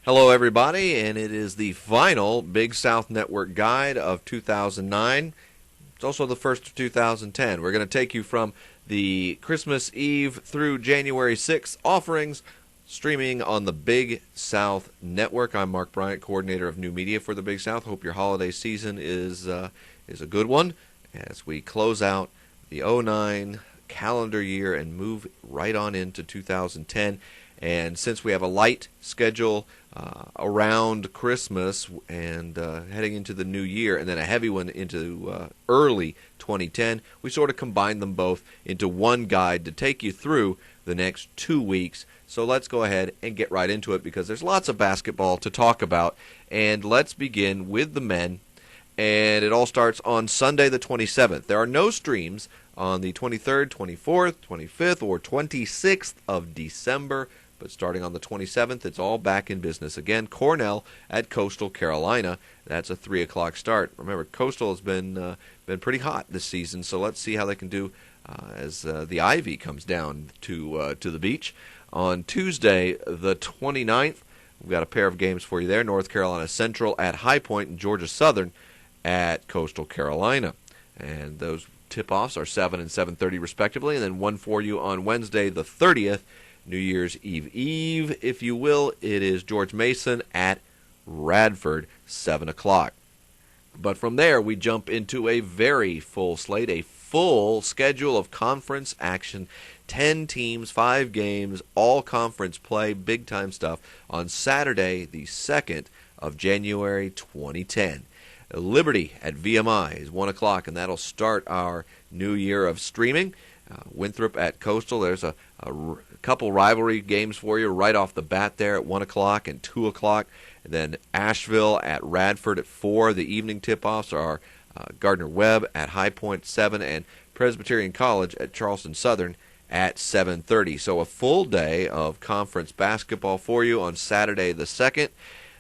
Hello, everybody, and it is the final Big South Network guide of 2009. It's also the first of 2010. We're going to take you from the Christmas Eve through January 6th offerings, streaming on the Big South Network. I'm Mark Bryant, coordinator of new media for the Big South. Hope your holiday season is a good one as we close out the 09 calendar year and move right on into 2010. And since we have a light schedule around Christmas and heading into the new year, and then a heavy one into early 2010, we sort of combined them both into one guide to take you through the next 2 weeks. So let's go ahead and get right into it because there's lots of basketball to talk about. And let's begin with the men. And it all starts on Sunday the 27th. There are no streams on the 23rd, 24th, 25th, or 26th of December. But starting on the 27th, it's all back in business again. Cornell at Coastal Carolina. That's a 3 o'clock start. Remember, Coastal has been pretty hot this season, so let's see how they can do as the Ivy comes down to the beach. On Tuesday, the 29th, we've got a pair of games for you there. North Carolina Central at High Point and Georgia Southern at Coastal Carolina. And those tip-offs are 7 and 7:30 respectively. And then one for you on Wednesday, the 30th, New Year's Eve, if you will. It is George Mason at Radford, 7 o'clock. But from there, we jump into a very full slate, a full schedule of conference action. 10 teams, 5 games, all conference play, big-time stuff on Saturday, the 2nd of January 2010. Liberty at VMI is 1 o'clock, and that'll start our new year of streaming. Winthrop at Coastal, there's a couple rivalry games for you right off the bat there at 1 o'clock and 2 o'clock. And then Asheville at Radford at 4. The evening tip-offs are Gardner-Webb at High Point 7 and Presbyterian College at Charleston Southern at 7:30. So a full day of conference basketball for you on Saturday the 2nd.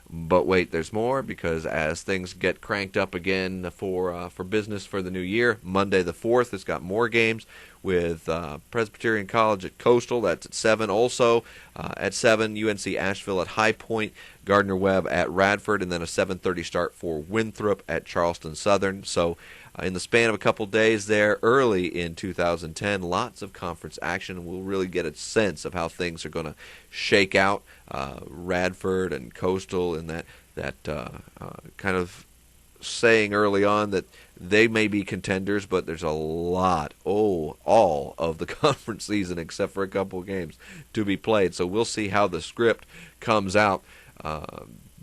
But wait, there's more, because as things get cranked up again for business for the new year, Monday the 4th has got more games with Presbyterian College at Coastal. That's at 7. Also at 7, UNC Asheville at High Point, Gardner-Webb at Radford, and then a 7:30 start for Winthrop at Charleston Southern. So in the span of a couple days there, early in 2010, lots of conference action. We'll really get a sense of how things are going to shake out. Radford and Coastal, and that kind of saying early on that they may be contenders, but there's a lot, all of the conference season except for a couple of games to be played. So we'll see how the script comes out.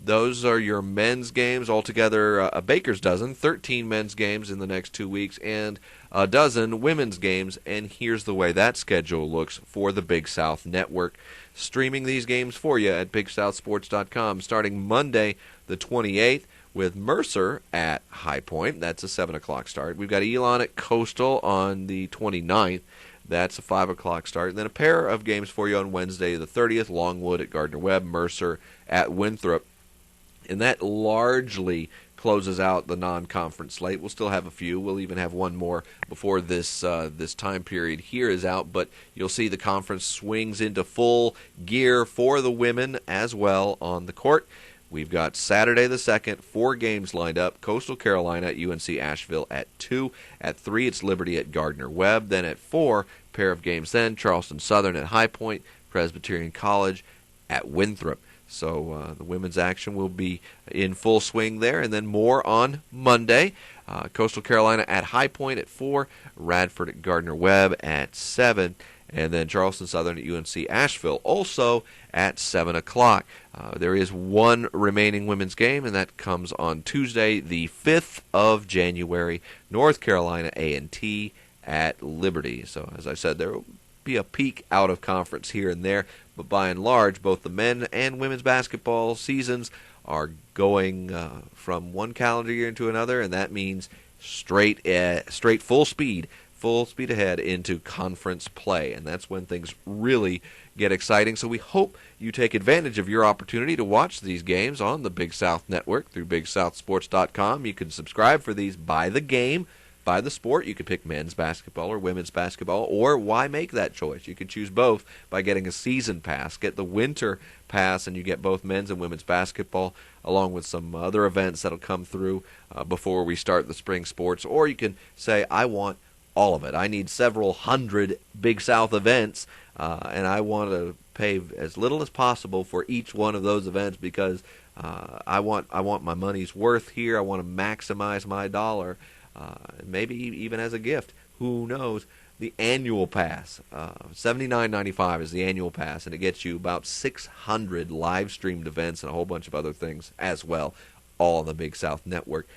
Those are your men's games. Altogether, a baker's dozen, 13 men's games in the next 2 weeks, and a dozen women's games. And here's the way that schedule looks for the Big South Network. Streaming these games for you at BigSouthSports.com, starting Monday the 28th with Mercer at High Point. That's a 7 o'clock start. We've got Elon at Coastal on the 29th. That's a 5 o'clock start. And then a pair of games for you on Wednesday the 30th, Longwood at Gardner-Webb, Mercer at Winthrop. And that largely closes out the non-conference slate. We'll still have a few. We'll even have one more before this time period here is out. But you'll see the conference swings into full gear for the women as well on the court. We've got Saturday the 2nd, 4 games lined up. Coastal Carolina at UNC Asheville at 2. At 3, it's Liberty at Gardner-Webb. Then at 4, pair of games then, Charleston Southern at High Point, Presbyterian College at Winthrop. So the women's action will be in full swing there. And then more on Monday. Coastal Carolina at High Point at 4. Radford at Gardner-Webb at 7. And then Charleston Southern at UNC Asheville also at 7 o'clock. There is one remaining women's game, and that comes on Tuesday, the 5th of January. North Carolina A&T at Liberty. So as I said, there will be a peak out of conference here and there. But by and large, both the men and women's basketball seasons are going from one calendar year into another, and that means straight full speed ahead into conference play. And that's when things really get exciting. So we hope you take advantage of your opportunity to watch these games on the Big South Network through BigSouthSports.com. You can subscribe for these by the game by the sport. You could pick men's basketball or women's basketball, or why make that choice? You could choose both by getting a season pass. Get the winter pass, and you get both men's and women's basketball, along with some other events that'll come through before we start the spring sports. Or you can say, I want all of it. I need several hundred Big South events, and I want to pay as little as possible for each one of those events because I want my money's worth here. I want to maximize my dollar, maybe even as a gift. Who knows? The annual pass, $79.95 is the annual pass, and it gets you about 600 live-streamed events and a whole bunch of other things as well, all on the Big South Network.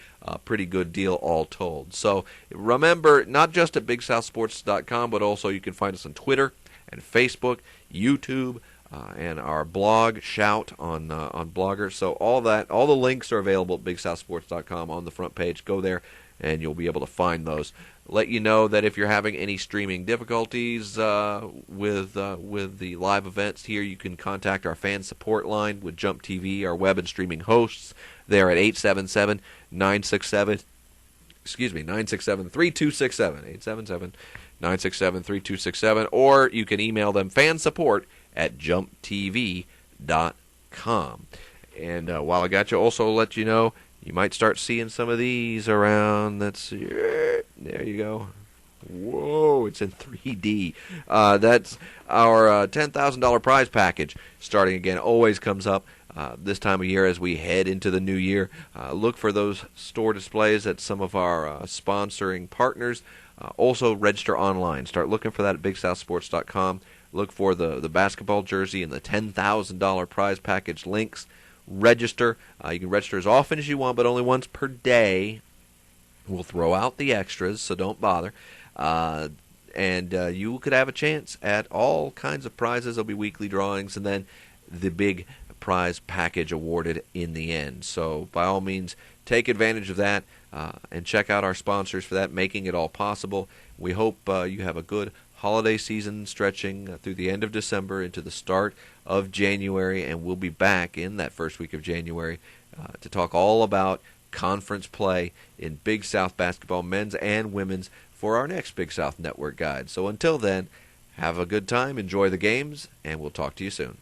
Pretty good deal all told. So remember, not just at BigSouthSports.com, but also you can find us on Twitter and Facebook, YouTube, and our blog, Shout, on Blogger. So all the links are available at BigSouthSports.com on the front page. Go there, and you'll be able to find those. Let you know that if you're having any streaming difficulties with the live events here, you can contact our fan support line with Jump TV, our web and streaming hosts. They're at 877-967, 967-3267, 877-967-3267, or you can email them fansupport@jumptv.com. And while I got you, also let you know, you might start seeing some of these around. There you go. Whoa, it's in 3D. That's our $10,000 prize package starting again. Always comes up this time of year as we head into the new year. Look for those store displays at some of our sponsoring partners. Also, register online. Start looking for that at BigSouthSports.com. Look for the basketball jersey and the $10,000 prize package links. Register. You can register as often as you want, but only once per day. We'll throw out the extras, so don't bother. And you could have a chance at all kinds of prizes. There'll be weekly drawings, and then the big prize package awarded in the end. So by all means, take advantage of that and check out our sponsors for that, making it all possible. We hope you have a good holiday season stretching through the end of December into the start of January, and we'll be back in that first week of January to talk all about conference play in Big South basketball, men's and women's, for our next Big South Network guide. So until then, have a good time, enjoy the games, and we'll talk to you soon.